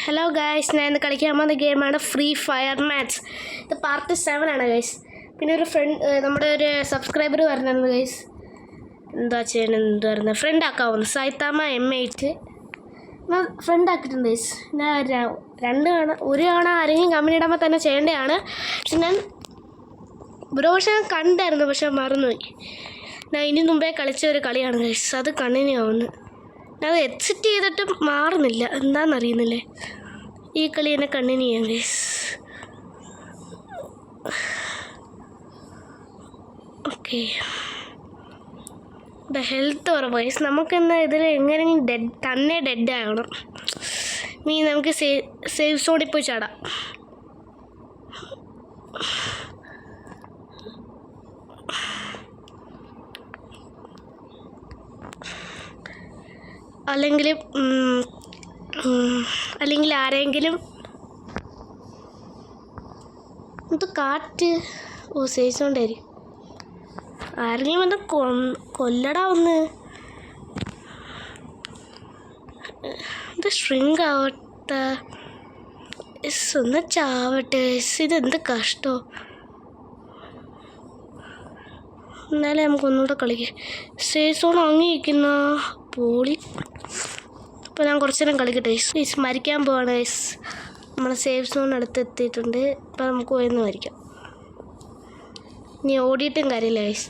Hello guys, ഞാൻ ഇന്ന് കളിക്കാൻ പോകുന്ന ഗെയിമാണ് ഫ്രീ ഫയർ മാച്ച്. ഇത് പാർട്ട് 7 ആണ് ഗൈസ്. പിന്നെ ഒരു നമ്മുടെ ഒരു സബ്സ്ക്രൈബർ പറഞ്ഞിരുന്നു ഗൈസ്, എന്താ ചെയ്യണമെന്ന് എന്തായിരുന്നു ഫ്രണ്ട് ആക്കാവുന്നു സൈത്താമ M8 ഞാൻ ഫ്രണ്ട് ആക്കിയിട്ടുണ്ട് ഗൈസ്. ഞാൻ ഒരു തവണ ആരെങ്കിലും കമ്പനി ഇടുമ്പോൾ തന്നെ ചെയ്യേണ്ടതാണ്. പക്ഷെ ഞാൻ കണ്ടായിരുന്നു, പക്ഷെ മറന്നുപോയി. ഞാൻ ഇനി മുമ്പേ കളിച്ച ഒരു കളിയാണ് ഗൈസ്, അത് കണ്ടിന്യൂ ആവുന്നു. അത് എക്സിറ്റ് ചെയ്തിട്ട് മാറുന്നില്ല, എന്താണെന്നറിയുന്നില്ലേ. ഈ കളി എന്നെ കണ്ടിന്യൂ ചെയ്യാം ഗൈസ്. ഓക്കെ, ഹെൽത്ത് കുറവ് ഗൈസ്. നമുക്കെന്താ ഇതിൽ എങ്ങനെയെങ്കിലും തന്നെ ഡെഡ് ആകണം. നമുക്ക് സേഫ് സോണിൽ പോയി ചാടാം. അല്ലെങ്കിൽ ആരെങ്കിലും ഇത് കാറ്റ് സേഫ് സോണ്ടായിരിക്കും. ആരെങ്കിലും എന്താ കൊല്ലടാ ഒന്ന്. ഇത് ഷ്രിങ്ക് ആവട്ടെ, ഒന്ന് ചാവട്ടെ. ഇതെന്ത് കഷ്ടോ. എന്നാലേ നമുക്കൊന്നുകൂടെ കളിക്കാം. സേഫ് സോൺ അങ്ങിയിരിക്കുന്ന പോളി. അപ്പോൾ ഞാൻ കുറച്ച് നേരം കളിക്കട്ടെ ഗൈസ്. മരിക്കാൻ പോവാണ് ഗൈസ്. നമ്മൾ സേഫ് സോൺ അടുത്ത് എത്തിയിട്ടുണ്ട്. അപ്പോൾ നമുക്ക് പോയെന്ന് മരിക്കാം. ഇനി ഓടിയിട്ടും കാര്യമില്ല ഗൈസ്.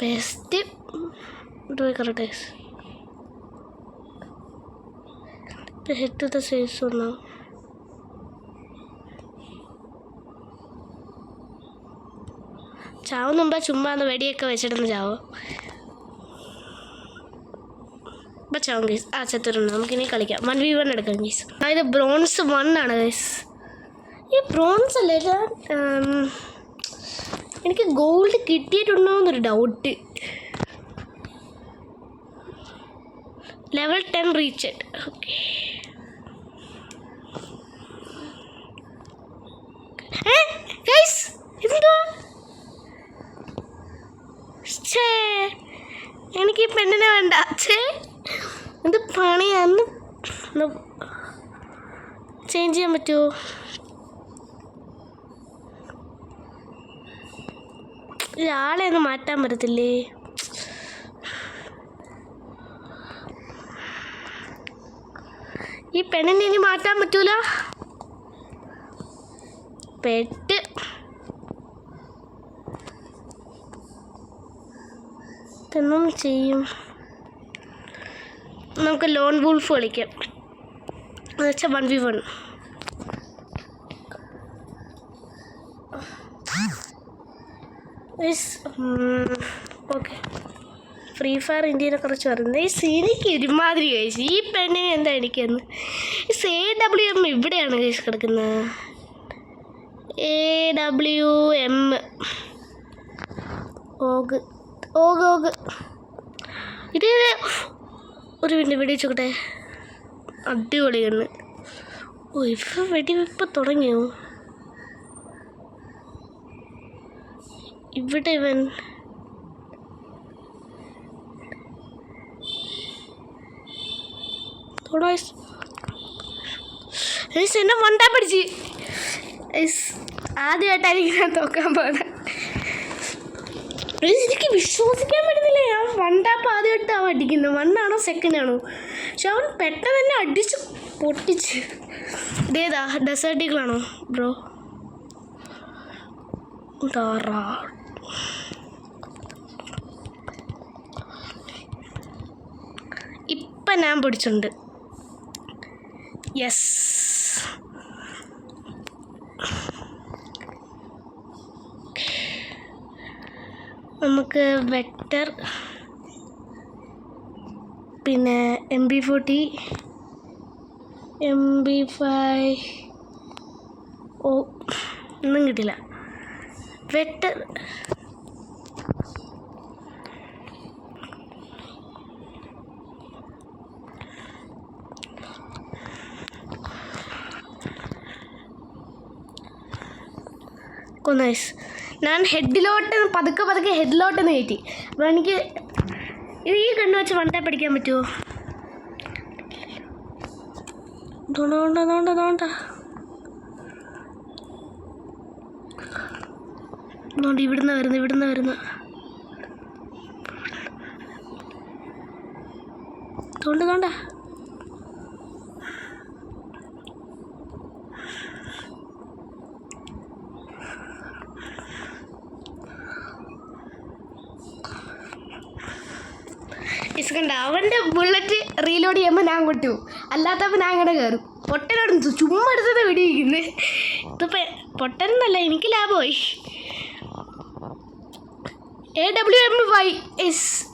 Best correct guys. ഇപ്പോൾ ഹെഡ് സേഫ് സോണാണ്. ചാവുന്ന മുമ്പ് ചുമ്മാ വെടിയൊക്കെ വെച്ചിട്ടൊന്ന് ചാവും. ഇപ്പം ചാവും ഗൈസ്. ചത്തുരുണ്ട്. നമുക്കിനി കളിക്കാം. 1v1 എടുക്കാം ഗൈസ്. ഇത് ബ്രോൺസ് 1 ആണ് ഗൈസ്. ഈ ബ്രോൺസ് അല്ലേ, എനിക്ക് ഗോൾഡ് കിട്ടിയിട്ടുണ്ടോ എന്നൊരു doubt. Level 10 reach. Okay, guys എന്തോ എനിക്ക് ഈ പെണ്ണിനെ വേണ്ട. എന്ത് പണിയാന്ന് ചേഞ്ച് ചെയ്യാൻ പറ്റുമോ? ആളെ ഒന്നും മാറ്റാൻ പറ്റത്തില്ലേ? ഈ പെണ്ണിനെ ഇനി മാറ്റാൻ പറ്റൂല. പെട്ട് എന്നും ചെയ്യും. നമുക്ക് ലോൺ വൂൾഫ് കളിക്കാം. എന്നുവെച്ചാൽ 1v1. ഓക്കെ, ഫ്രീ ഫയർ ഇന്ത്യനെ കുറിച്ച് പറയുന്നത് ഈ സീനിക്ക് ഒരുമാതിരി കഴിച്ചു. ഈ പെണ്ണിന് എന്താ എനിക്കെന്ന്. ഈ AWM ഇവിടെയാണ് കഴിച്ച് കിടക്കുന്നത്. AWM ഓഗ് ഇത് ഒരു വെടിവെച്ചോട്ടെ. അടിപൊളി കണ്ണ്. ഇപ്പം വെടിവെപ്പ് തുടങ്ങിയോ? ഇവിടെ ഇവൻ എന്നെ വണ്ടാ പഠിച്ച്. ആദ്യമായിട്ടായിരിക്കും ഞാൻ തോക്കാൻ പോകുന്നത്. എനിക്ക് വിശ്വസിക്കാൻ പറ്റുന്നില്ല. ഞാൻ വണ്ടാപ്പ് ആദ്യമായിട്ടാണ് അടിക്കുന്നത്. 1 ആണോ 2 ആണോ? പക്ഷെ അവൻ പെട്ടെന്ന് തന്നെ അടിച്ച് പൊട്ടിച്ച്. ഇതേതാ ഡെസേർട്ടികളാണോ ബ്രോ? ഇപ്പം ഞാൻ പിടിച്ചിട്ടുണ്ട്. യെസ്, നമുക്ക് വെക്ടർ, പിന്നെ MP40, MP5 ഒന്നും കിട്ടില്ല. Vector nice. ഞാൻ ഹെഡിലോട്ട് പതുക്കെ ഹെഡിലോട്ടൊന്ന് കയറ്റി. അപ്പോൾ എനിക്ക് ഈ കണ്ണ് വെച്ച് വണ്ടാ പഠിക്കാൻ പറ്റുമോ? ഇവിടുന്ന് വരുന്നു തോണ്ട കണ്ട അവൻ്റെ ബുള്ളറ്റ് റീലോഡ് ചെയ്യുമ്പോൾ ഞാൻ കൊട്ടു, അല്ലാത്തപ്പോൾ ഞാൻ അങ്ങോട്ട് കയറും. പൊട്ടനോട് ചുമ്മാ എടുത്തത് വെടിയിരിക്കുന്നത്. ഇതിപ്പോൾ പൊട്ടനെന്നല്ല, എനിക്ക് ലാഭമായി. AWM-Y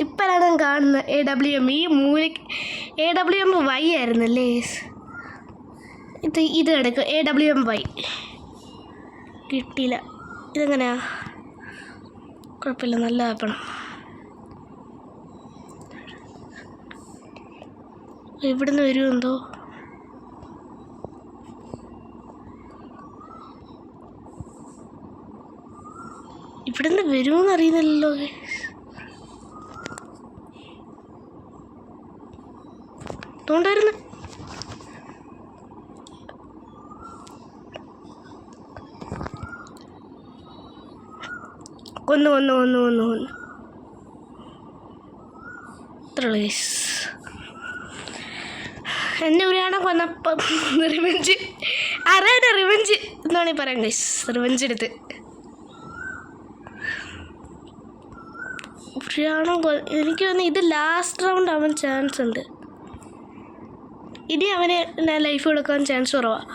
ഇപ്പോഴാണ് ഞാൻ കാണുന്നത്. AWM ഈ മൂലയ്ക്ക് AWM-Y ആയിരുന്നല്ലേ. ഇത് എടുക്കും. AWM-Y കിട്ടിയില്ല. ഇതെങ്ങനെയാ? കുഴപ്പമില്ല, നല്ല ആപ്പണം. ഇവിടുന്ന് വരുമെന്തോ. ഇവിടുന്ന് വരുമെന്ന് അറിയുന്നില്ലല്ലോ. തോണ്ടായിരുന്നു. കൊന്നു ഇത്രയുള്ളൂ ഗൈസ്. എന്നെ ഒരാളെ കൊന്നപ്പം റിവെഞ്ച് റിവെഞ്ച് എന്നാണെങ്കിൽ പറയാം ഗൈസ്. റിവെഞ്ച് എടുത്ത് എനിക്ക് തോന്നുന്നു ഇത് ലാസ്റ്റ് റൗണ്ട് ആവാൻ ചാൻസ് ഉണ്ട്. ഇനി അവന് ഞാൻ ലൈഫ് കൊടുക്കാൻ ചാൻസ് കുറവാണ്.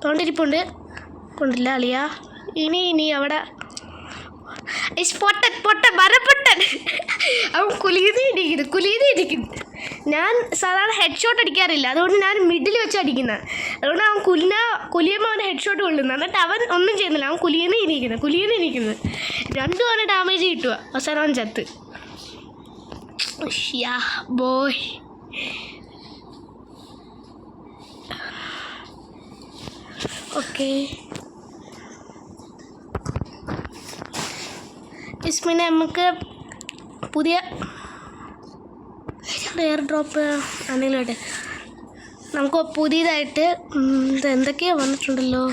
തോണ്ടിരിപ്പുണ്ട്. കൊണ്ടില്ല അളിയാ. ഇനി അവിടെ പൊട്ടൻ മരപ്പൊട്ടൻ. അവൻ കുലിയതിരിക്കുന്നു. ഞാൻ സാധാരണ ഹെഡ് ഷോട്ട് അടിക്കാറില്ല, അതുകൊണ്ട് ഞാൻ മിഡിൽ വെച്ച് അടിക്കുന്നത്. അതുകൊണ്ട് അവൻ കുലിയുമ്പോൾ അവൻ്റെ ഹെഡ് ഷോട്ട് കൊള്ളുന്നത്. എന്നിട്ട് അവൻ ഒന്നും ചെയ്യുന്നില്ല, അവൻ കുലിയെന്ന് ഇരിക്കുന്നത്. രണ്ടും അവന് ഡാമേജ് കിട്ടുക. അവസാനം അവൻ ചത്ത്. Boy okay. പിന്നെ നമുക്ക് പുതിയ എയർ ഡ്രോപ്പ് ആണെങ്കിലും നമുക്ക് പുതിയതായിട്ട് എന്തൊക്കെയോ വന്നിട്ടുണ്ടല്ലോ.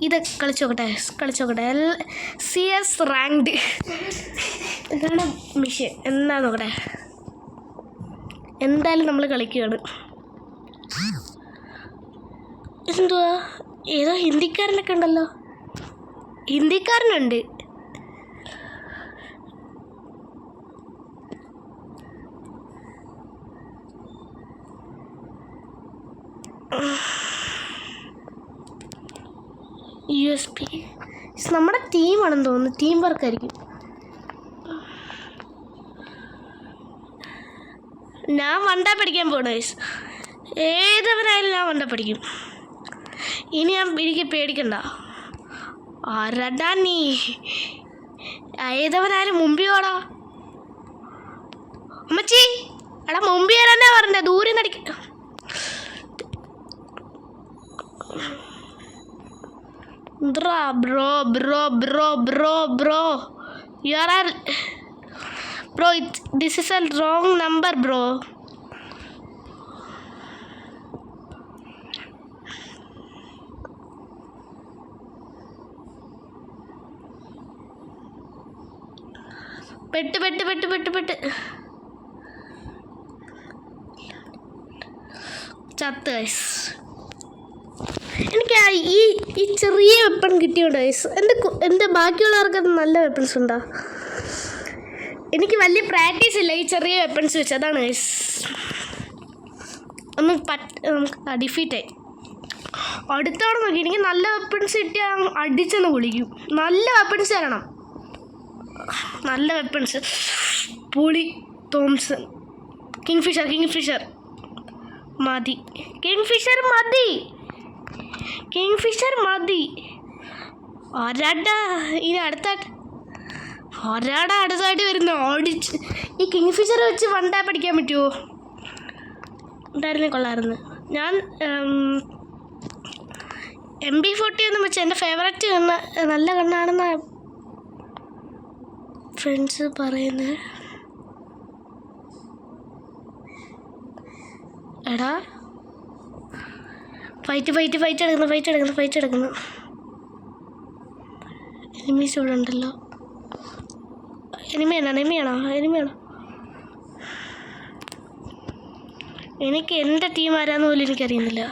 ഇത് കളിച്ചോക്കട്ടെ. CS റാങ്ക്ഡ് ഇതാണ് മിഷൻ. എന്താ നോക്കട്ടെ. എന്തായാലും നമ്മൾ കളിക്കുകയാണ്. എന്തുവാ, ഏതോ ഹിന്ദിക്കാരനൊക്കെ ഉണ്ടല്ലോ. ഹിന്ദിക്കാരനുണ്ട്. USP നമ്മുടെ ടീമാണെന്ന് തോന്നുന്നു. ടീം വർക്കായിരിക്കും. ഞാൻ വണ്ട പഠിക്കാൻ പോണ ഗൈസ്. ഏതവനായാലും ഞാൻ വണ്ട പഠിക്കും. ഇനി എനിക്ക് പേടിക്കണ്ട. ആരടാ നീ? ഏതവനായാലും മുമ്പിയോടാ. അമ്മച്ചി എടാ മുമ്പിൽ വരാനാ പറഞ്ഞ, ദൂരെ നടിക്ക. Bro you are bro, this is a wrong number bro. പെട്ട് ചത്ത് ഗൈസ്. എനിക്ക് ഈ ചെറിയ വെപ്പൺ കിട്ടിയുണ്ട് ഗൈസ്. എൻ്റെ ബാക്കിയുള്ളവർക്ക് നല്ല വെപ്പൺസ് ഉണ്ടോ? എനിക്ക് വലിയ പ്രാക്ടീസ് ഇല്ല ഈ ചെറിയ വെപ്പൺസ് വെച്ച്. അതാണ് ഗൈസ്. നമുക്ക് ഡിഫീറ്റായി. അടുത്തവണ നോക്കി എനിക്ക് നല്ല വെപ്പൺസ് കിട്ടിയാൽ അടിച്ചെന്ന് വിളിക്കും. നല്ല വെപ്പൺസ് തരണം. നല്ല വെപ്പൺസ്. പുളി, തോംസൺ, കിങ്ഫിഷർ മതി. കിങ്ഫിഷർ മതി. ഇനി അടുത്തായിട്ട് വരുന്ന ഓടിച്ച് ഈ കിങ്ഫിഷർ വെച്ച് വൺ ടാപ്പ് അടിക്കാൻ പറ്റുമോ? ഉണ്ടായിരുന്നേ കൊള്ളായിരുന്നു. ഞാൻ MB40 ഒന്നും വെച്ച് എൻ്റെ ഫേവററ്റ് നല്ല കണ്ണാണെന്ന ഫ്രണ്ട്സ് പറയുന്നത്. എടാ ഫൈറ്റ് എടുക്കുന്നു. എനിമീസ് ഇവിടെ ഉണ്ടല്ലോ. എനിമിയാണോ? എനിക്ക് എൻ്റെ ടീം ആരാന്ന് പോലും എനിക്കറിയുന്നില്ല.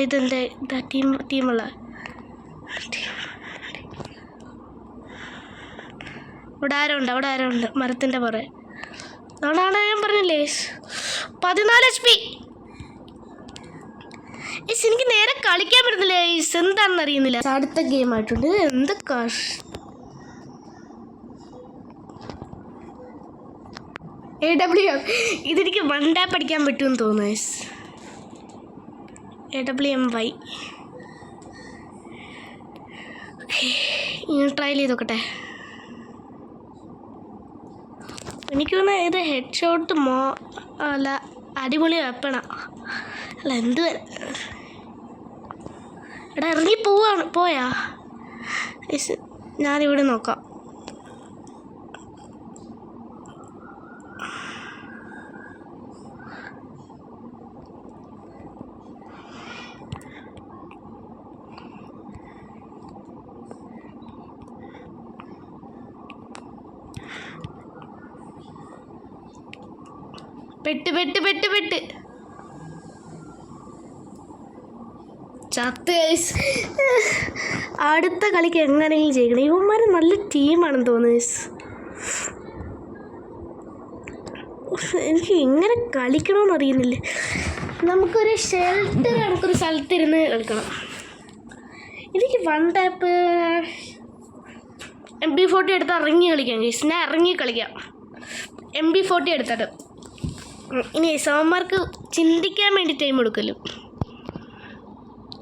ഇതെന്താ ടീമുള്ള ഇവിടെ ആരോ ഉണ്ട് മരത്തിൻ്റെ പുറകെ. അതാണ് ഞാൻ പറഞ്ഞില്ലേ 14 HP. എനിക്ക് നേരെ കളിക്കാൻ പറ്റുന്നില്ല. എന്താണെന്ന് അറിയുന്നില്ല. അടുത്ത ഗെയിം ആയിട്ടുണ്ട്. എന്ത് AWM ഇതെനിക്ക് 1 ടാപ്പ് അടിക്കാൻ പറ്റുമെന്ന് തോന്നുന്നു. AWMY ഇങ്ങനെ ട്രൈ ചെയ്ത് നോക്കട്ടെ. എനിക്ക് തോന്നുന്നു ഇത് ഹെഡ് ഷോട്ട് അല്ല അടിപൊളി വെപ്പണ അല്ല എന്ത്. എടാ ഇറങ്ങി പോയാ ഞാനിവിടെ നോക്കാം. പെട്ട് ചത്ത്. അടുത്ത കളിക്ക് എങ്ങനെയെങ്കിലും ചെയ്യണം. ഇവന്മാർ നല്ല ടീമാണെന്ന് തോന്നുന്നു. എനിക്ക് എങ്ങനെ കളിക്കണമെന്ന് അറിയുന്നില്ല. നമുക്കൊരു ഷെൽട്ടർ കണക്കൊരു സ്ഥലത്തിരുന്ന് കളിക്കണം. എനിക്ക് 1 ടാപ്പ് MB40 എടുത്ത് ഇറങ്ങി കളിക്കാം. ഞാൻ ഇറങ്ങി കളിക്കാം. MB40 എടുത്തിട്ട് ഇനി സോമാർക്ക് ചിന്തിക്കാൻ വേണ്ടി ടൈം കൊടുക്കല്ലോ.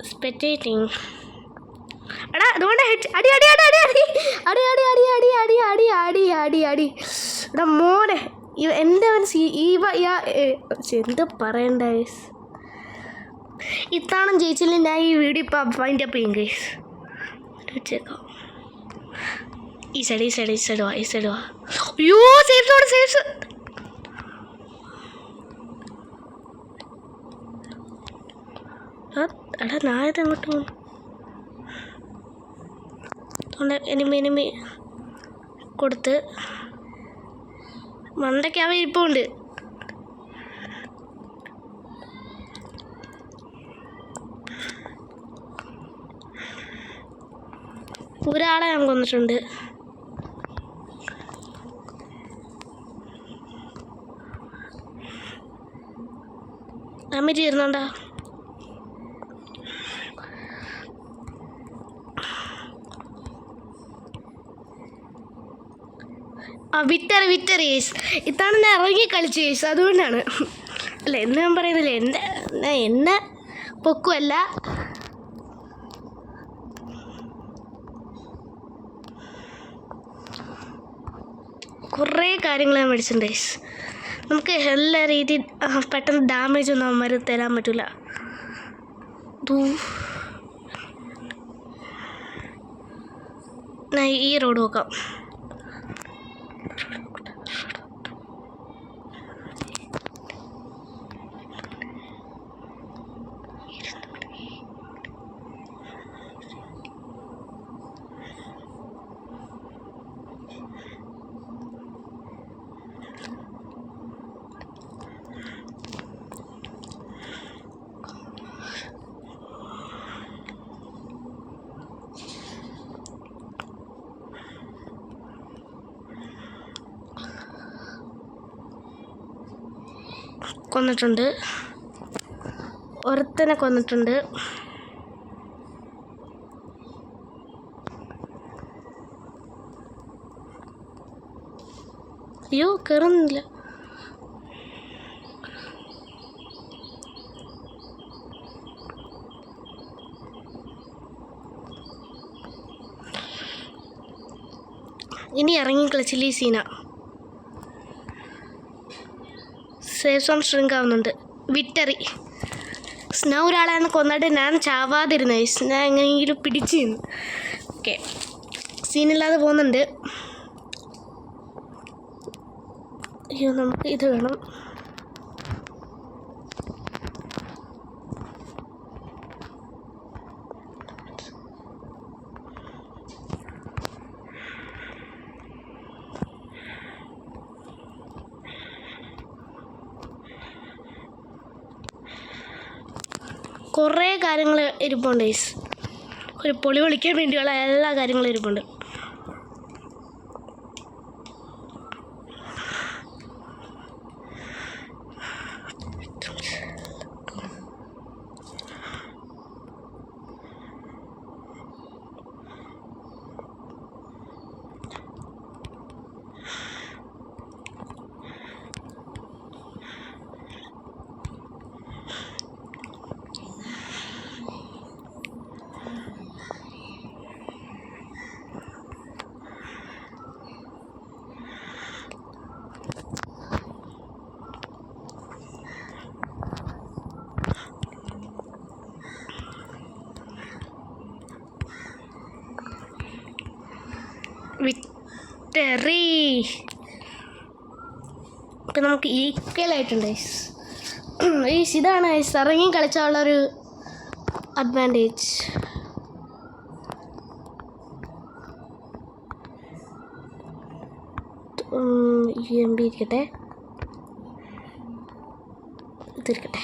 സ്പെക്ടേറ്റിംഗ്. എടാ അതുകൊണ്ട് അടി. എടാ മോനെ എൻ്റെ എന്ത് പറയണ്ട. ഇത്താണം ജയിച്ചില്ല. ഞാൻ ഈ വീഡിയോ ഇപ്പം ഫൈൻഡ് അപ്പ് ചെയ്യും ഗൈസ്. വെച്ചേക്കാം. ഈ സൈഡ് വാ. അയ്യോ സേഫ്സ്. എടാ ഞാനിത് അങ്ങോട്ട് പോകുന്നു. എനിമി കൊടുത്ത് മണ്ടയ്ക്കാവ ഇരിപ്പുണ്ട്. ഒരാളെ ഞാൻ കൊന്നിട്ടുണ്ട്. അമ്മ ചേരുന്നുണ്ടോ? വിറ്റർ യേസ്. ഇതാണ് ഞാൻ ഇറങ്ങി കളിച്ചു യേസ്. അതുകൊണ്ടാണ് അല്ല എന്ന് ഞാൻ പറയുന്നില്ല. എന്നെ പൊക്കുമല്ല. കുറേ കാര്യങ്ങൾ ഞാൻ മേടിച്ചിട്ടുണ്ട് യേസ്. നമുക്ക് എല്ലാ രീതിയിൽ പെട്ടെന്ന് ഡാമേജ് ഒന്നും അവന്മാർ തരാൻ പറ്റില്ല. ഞാൻ ഈ റോഡ് നോക്കാം. കൊന്നിട്ടുണ്ട്. ഒരുത്തനെ കൊന്നിട്ടുണ്ട്. അയ്യോ കയറുന്നില്ല. ഇനി ഇറങ്ങി കളിച്ചില്ല സീന. സേഫ് സോൺ ഷ്രിങ്ക് ആവുന്നുണ്ട്. വിക്ടറി. സ്നോ ഒരാളെന്ന് കൊന്നിട്ട് ഞാൻ ചാവാതിരുന്ന. ഞാൻ എങ്ങനെയെങ്കിലും പിടിച്ചു നിന്ന്. ഓക്കെ സീനില്ലാതെ പോകുന്നുണ്ട്. അയ്യോ, നമുക്ക് ഇത് വേണം. കുറേ കാര്യങ്ങൾ ഇരിപ്പുണ്ട് ഗൈസ്. ഒരു പൊളി വിളിക്കാൻ വേണ്ടിയുള്ള എല്ലാ കാര്യങ്ങളും ഇരിപ്പുണ്ട്. വിക്ടറി. ഇപ്പം നമുക്ക് ഈക്വലായിട്ടുണ്ട് ഇതാണ് ഇറങ്ങി കളിച്ചാലുള്ളൊരു അഡ്വാൻറ്റേജ്. UMP ഇരിക്കട്ടെ, ഇതിരിക്കട്ടെ.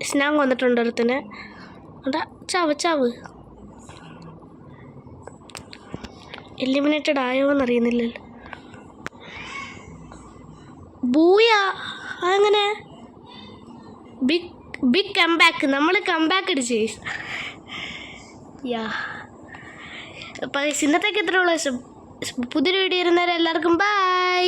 സ്നാങ് വന്നിട്ടുണ്ട് അടുത്തിന്. അതാ ചാവ് എലിമിനേറ്റഡ് ആയോ എന്നറിയുന്നില്ലല്ലോ. ബൂയാ, അങ്ങനെ ബിഗ് കംബാക്ക്. നമ്മൾ കംബാക്ക് അടിച്ച് യാ. അപ്പം ഇന്നത്തേക്ക് എത്ര ഉള്ള പുതിയൊരു വീഡിയോ ഇരുന്നവരെ എല്ലാവർക്കും ബൈ.